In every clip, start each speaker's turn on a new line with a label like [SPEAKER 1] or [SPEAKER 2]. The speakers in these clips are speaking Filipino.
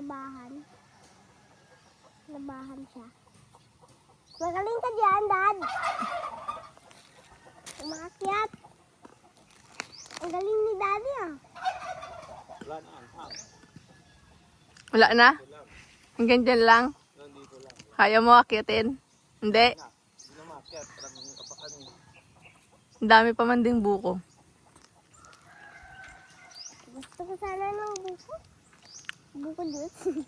[SPEAKER 1] labahan. Labahan siya. Magaling ka dyan, Dad. Umakyat. Ang galing ni Daddy ah.
[SPEAKER 2] Wala na, hang.
[SPEAKER 3] Wala na? Hanggang dyan lang?
[SPEAKER 2] Nandito lang.
[SPEAKER 3] Kaya mo akyatin? Hindi.
[SPEAKER 2] Hindi na makyat. Parang kapakan eh.
[SPEAKER 3] Ang dami pa man ding buko.
[SPEAKER 1] Gusto ko sana ng buko. Buko juice.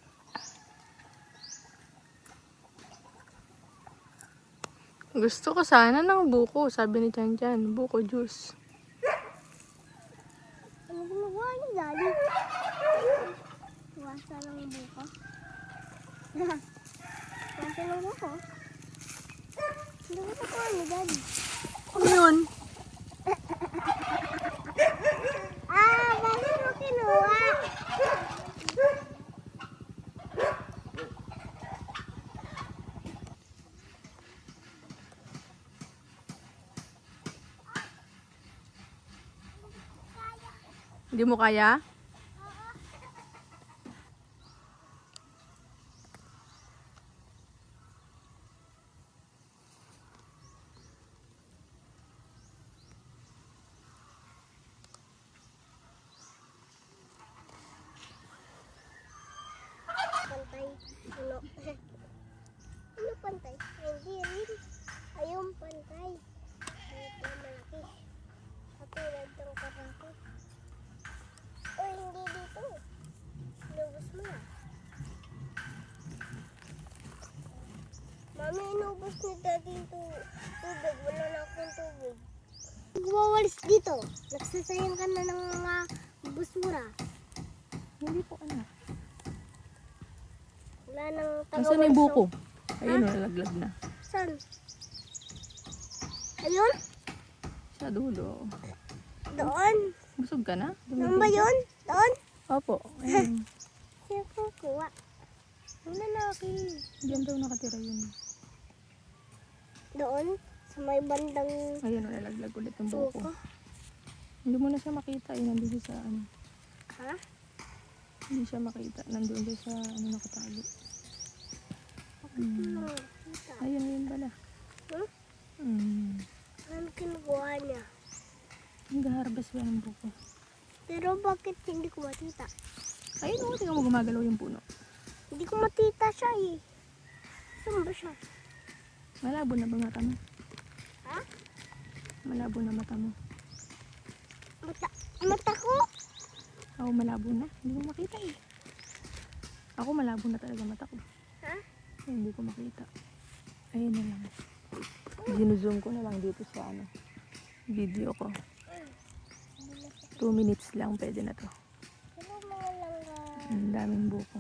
[SPEAKER 3] Gusto ko sana ng buko, sabi ni Chan Chan. Buko juice.
[SPEAKER 1] Ano ginagawa ni Daddy? Wasa ng buko. Wasa ng buko. Ano ginagawa ni Daddy?
[SPEAKER 3] Ano yun?
[SPEAKER 1] Bakit mo kinuha?
[SPEAKER 3] Hindi mo kaya?
[SPEAKER 1] Pantay. Ano? Ano pantay? Hindi rin. Ayun pantay. Ito malaki. Katulad ng karako. Oy, hindi dito. Inubos mo na. Mami, inubos ni Daddy yung tubig. Wala na akong tubig. Nagwawalis dito. Nagsasayang ka na ng mga busura.
[SPEAKER 3] Hindi po ano.
[SPEAKER 1] Wala nang
[SPEAKER 3] Nasaan yung buko? Ayun, nalaglag na.
[SPEAKER 1] Saan? Ayun?
[SPEAKER 3] Sa dulo.
[SPEAKER 1] Doon.
[SPEAKER 3] Busog ka na?
[SPEAKER 1] Doon ba yun? Doon?
[SPEAKER 3] Opo. Ayun.
[SPEAKER 1] Siya kukuha. Ang lalaki.
[SPEAKER 3] Diyan daw nakatira yun.
[SPEAKER 1] Doon? Sa may bandang
[SPEAKER 3] Ayun, nalaglag ulit yung buko.
[SPEAKER 1] buko.
[SPEAKER 3] Hindi mo na siya makita. Ayun, nandun siya sa ano.
[SPEAKER 1] Ha?
[SPEAKER 3] Hindi siya makita. Nandun siya sa ano nakatago.
[SPEAKER 1] Kita.
[SPEAKER 3] Ayun, yun pala.
[SPEAKER 1] Huh? Ano kinukuha niya?
[SPEAKER 3] Nag-harvest ba ng buko?
[SPEAKER 1] Pero bakit hindi ko matita?
[SPEAKER 3] Ayun, oh, tingnan mo gumagalaw yung puno.
[SPEAKER 1] Hindi ko matita siya eh. Saan ba siya?
[SPEAKER 3] Malabo na ba mata mo?
[SPEAKER 1] Ha?
[SPEAKER 3] Malabo na mata mo.
[SPEAKER 1] Mata ko?
[SPEAKER 3] Oo, malabo na. Hindi ko makita eh. Ako malabo na talaga mata ko.
[SPEAKER 1] Ha?
[SPEAKER 3] Ay, hindi ko makita. Ayun na lang. Ginuzoom ko na lang dito sa ano, video ko. 2 minutes lang, pwede na to.
[SPEAKER 1] Pero mga langga.
[SPEAKER 3] Ang daming buko.